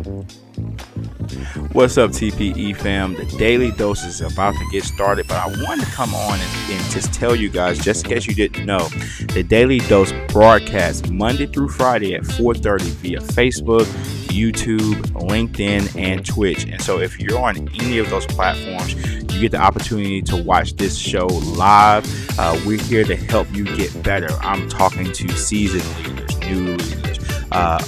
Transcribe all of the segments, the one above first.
What's up, TPE fam? The Daily Dose is about to get started, but I wanted to come on and just tell you guys, just in case you didn't know, the Daily Dose broadcasts Monday through Friday at 4:30 via Facebook, YouTube, LinkedIn, and Twitch. And so if you're on any of those platforms, you get the opportunity to watch this show live. We're here to help you get better. I'm talking to seasoned leaders, new leaders,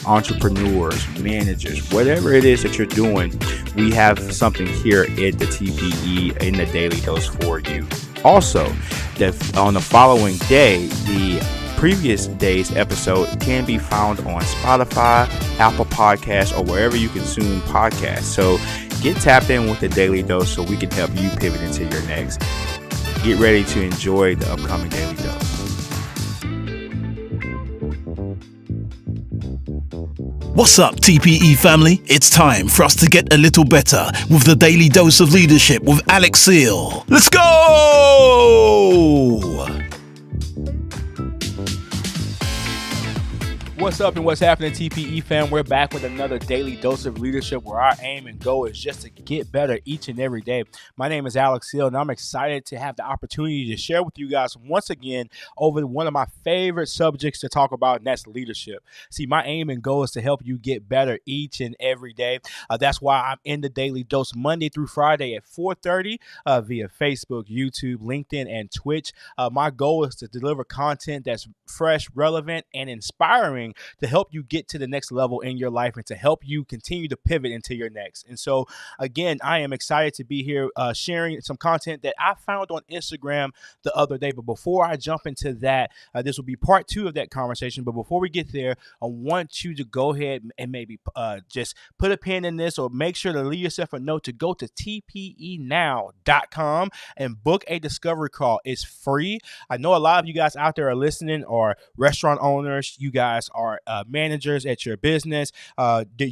entrepreneurs, managers, whatever it is that you're doing. We have something here at the TPE in the Daily Dose for you. Also, on the following day, the previous day's episode can be found on Spotify, Apple Podcasts, or wherever you consume podcasts. So get tapped in with the Daily Dose so we can help you pivot into your next. Get ready to enjoy the upcoming Daily Dose. What's up, TPE family? It's time for us to get a little better with the Daily Dose of Leadership with Alex Seal. Let's go! What's up and what's happening, TPE fam? We're back with another Daily Dose of Leadership where our aim and goal is just to get better each and every day. My name is Alex Seal, and I'm excited to have the opportunity to share with you guys once again over one of my favorite subjects to talk about, and that's leadership. See, my aim and goal is to help you get better each and every day. That's why I'm in the Daily Dose Monday through Friday at 4:30 via Facebook, YouTube, LinkedIn, and Twitch. My goal is to deliver content that's fresh, relevant, and inspiring to help you get to the next level in your life and to help you continue to pivot into your next. And so, again, I am excited to be here sharing some content that I found on Instagram the other day. But before I jump into that, this will be part 2 of that conversation. But before we get there, I want you to go ahead and maybe just put a pin in this, or make sure to leave yourself a note to go to tpenow.com and book a discovery call. It's free. I know a lot of you guys out there are listening, or restaurant owners. You guys are managers at your business. That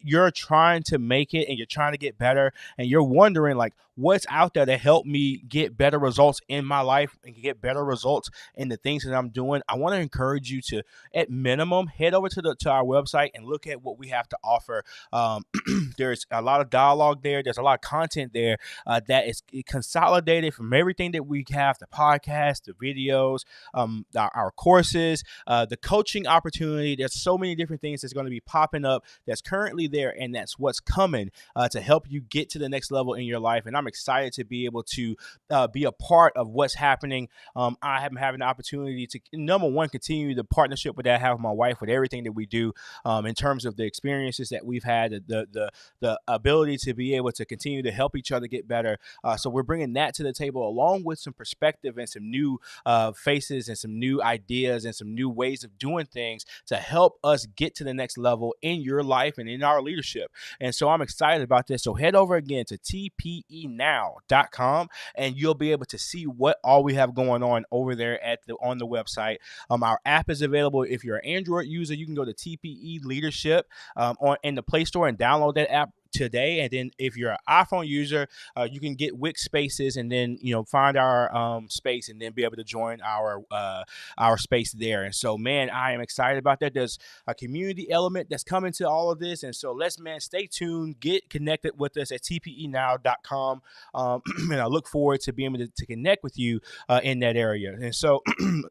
you're trying to make it and you're trying to get better, and you're wondering, like, what's out there to help me get better results in my life and get better results in the things that I'm doing. I want to encourage you to, at minimum, head over to our website and look at what we have to offer. There's a lot of dialogue there. There's a lot of content there that is consolidated from everything that we have: the podcast, the videos, our courses, the coaching opportunity. There's so many different things that's going to be popping up that's currently there, and that's what's coming to help you get to the next level in your life. And I'm excited to be able to be a part of what's happening. I have having the opportunity to, number one, continue the partnership that I have with my wife with everything that we do in terms of the experiences that we've had, the ability to be able to continue to help each other get better. So we're bringing that to the table, along with some perspective and some new faces and some new ideas and some new ways of doing things to help us get to the next level in your life and in our leadership. And so I'm excited about this. So head over again to tpenow.com and you'll be able to see what all we have going on over there on the website. Our app is available. If you're an Android user, you can go to TPE Leadership in the Play Store and download that app today. And then if you're an iPhone user, you can get Wix Spaces and then find our space and then be able to join our space there. And so, man, I am excited about that. There's a community element that's coming to all of this, and so let's stay tuned, get connected with us at tpenow.com, and I look forward to being able to connect with you in that area. And so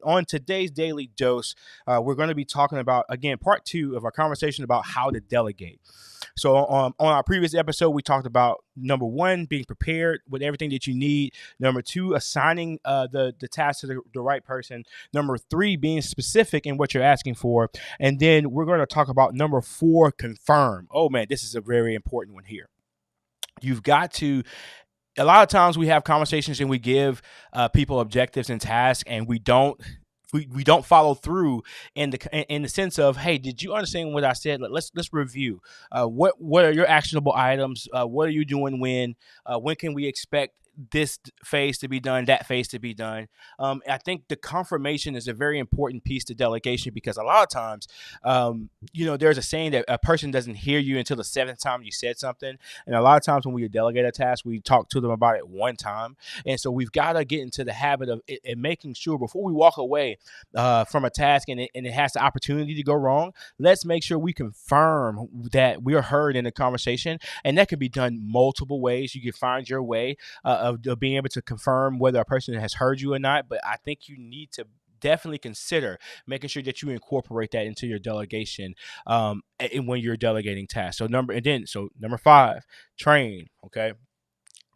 on today's Daily Dose, we're going to be talking about, again, part 2 of our conversation about how to delegate. So on our previous episode, we talked about, number 1, being prepared with everything that you need. Number 2, assigning the task to the right person. Number 3, being specific in what you're asking for. And then we're going to talk about number 4, confirm. Oh, man, this is a very important one here. You've got to... A lot of times we have conversations and we give people objectives and tasks, and we don't follow through in the sense of, hey, did you understand what I said? Let's review. What are your actionable items? What are you doing when? When can we expect this phase to be done, that phase to be done. I think the confirmation is a very important piece to delegation, because a lot of times, there's a saying that a person doesn't hear you until the seventh time you said something. And a lot of times when we delegate a task, we talk to them about it one time. And so we've got to get into the habit of it, making sure before we walk away from a task, and it has the opportunity to go wrong, let's make sure we confirm that we're heard in the conversation. And that can be done multiple ways. You can find your way of being able to confirm whether a person has heard you or not. But I think you need to definitely consider making sure that you incorporate that into your delegation and when you're delegating tasks. Number 5, train. Okay.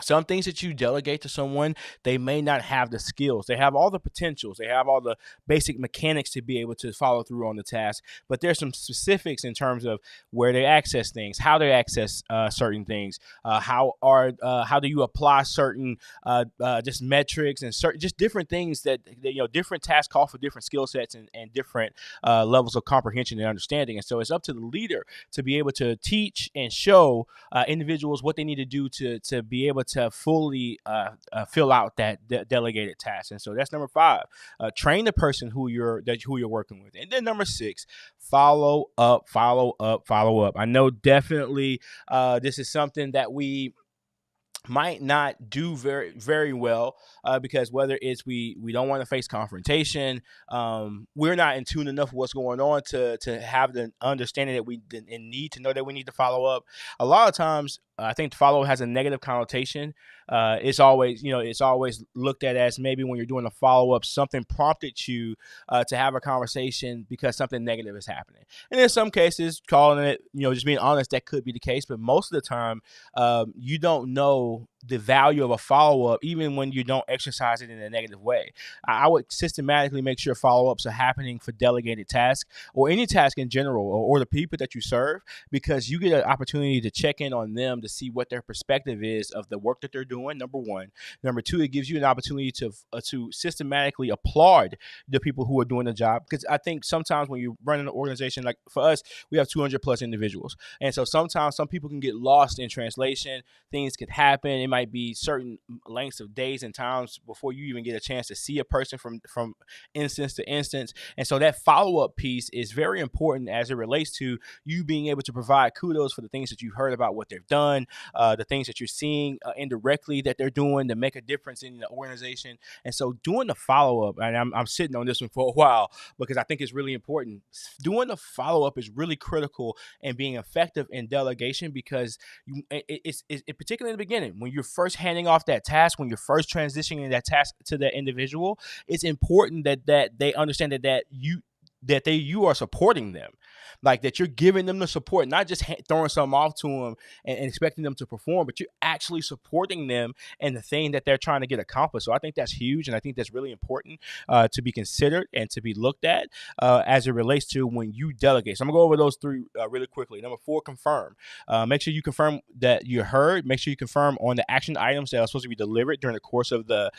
Some things that you delegate to someone, they may not have the skills. They have all the potentials. They have all the basic mechanics to be able to follow through on the task. But there's some specifics in terms of where they access things, how they access certain things, how do you apply certain just metrics and certain just different things that different tasks call for different skill sets and different levels of comprehension and understanding. And so it's up to the leader to be able to teach and show individuals what they need to do to be able to fully fill out that delegated task. And so that's number 5. Train the person who you're working with. And then number 6, follow up. I know definitely this is something that we might not do very, very well because whether it's we don't want to face confrontation, we're not in tune enough with what's going on to have the understanding that we need to know that we need to follow up. A lot of times, I think the follow has a negative connotation. It's always looked at as maybe when you're doing a follow up, something prompted you to have a conversation because something negative is happening. And in some cases, calling it, just being honest, that could be the case. But most of the time, you don't know the value of a follow-up even when you don't exercise it in a negative way. I would systematically make sure follow-ups are happening for delegated tasks or any task in general, or the people that you serve, because you get an opportunity to check in on them to see what their perspective is of the work that they're doing, number 1. Number 2, it gives you an opportunity to systematically applaud the people who are doing the job, because I think sometimes when you run an organization, like for us, we have 200 plus individuals, and so sometimes some people can get lost in translation. Things could happen. It might be certain lengths of days and times before you even get a chance to see a person from instance to instance. And so that follow-up piece is very important as it relates to you being able to provide kudos for the things that you've heard about what they've done, the things that you're seeing indirectly that they're doing to make a difference in the organization. And so doing the follow-up, and I'm sitting on this one for a while because I think it's really important. Doing the follow-up is really critical in being effective in delegation, because it's particularly in the beginning, when you're first handing off that task, when you're first transitioning that task to that individual, it's important that they understand that you are supporting them, like that you're giving them the support, not just throwing something off to them and expecting them to perform, but you're actually supporting them and the thing that they're trying to get accomplished. So I think that's huge, and I think that's really important to be considered and to be looked at as it relates to when you delegate. So I'm gonna go over those 3 really quickly. Number 4, confirm. Make sure you confirm that you're heard. Make sure you confirm on the action items that are supposed to be delivered during the course of the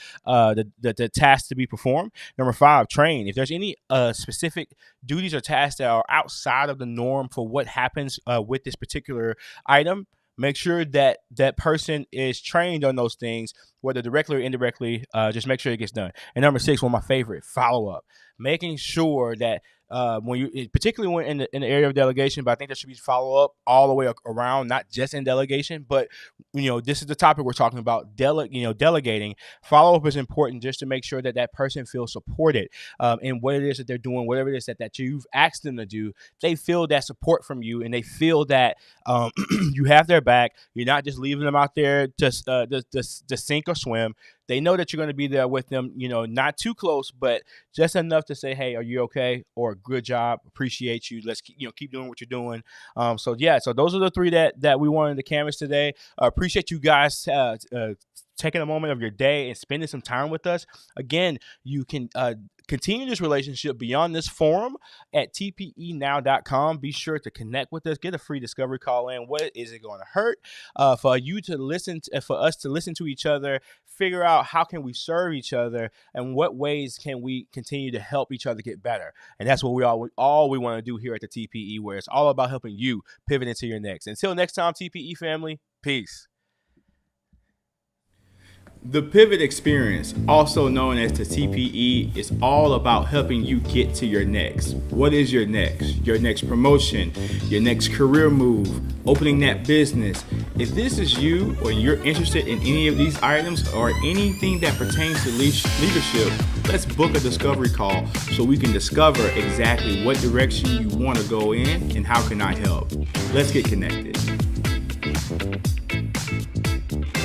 task to be performed. Number 5, train. If there's any specific duties or tasks that are outside of the norm for what happens with this particular item, make sure that that person is trained on those things, whether directly or indirectly. Just make sure it gets done. And number 6, one of my favorite, follow up. Making sure that when you, particularly when in the area of delegation, but I think there should be follow up all the way around, not just in delegation, but this is the topic we're talking about. Delegating. Follow up is important just to make sure that that person feels supported in what it is that they're doing, whatever it is that you've asked them to do. They feel that support from you, and they feel that you have their back. You're not just leaving them out there to sink or swim. They know that you're going to be there with them, not too close, but just enough to say, hey, are you okay? Or good job. Appreciate you. Let's keep doing what you're doing. So those are the 3 that we wanted to canvas today. Appreciate you guys taking a moment of your day and spending some time with us. Again, you can continue this relationship beyond this forum at tpenow.com. Be sure to connect with us. Get a free discovery call in. What is it going to hurt for you to listen for us to listen to each other, figure out how can we serve each other, and what ways can we continue to help each other get better. And that's what we want to do here at the TPE, where it's all about helping you pivot into your next. Until next time, TPE family, peace. The Pivot Experience, also known as the TPE, is all about helping you get to your next. What is your next? Your next promotion, your next career move, opening that business. If this is you or you're interested in any of these items or anything that pertains to leadership, let's book a discovery call so we can discover exactly what direction you want to go in and how can I help. Let's get connected.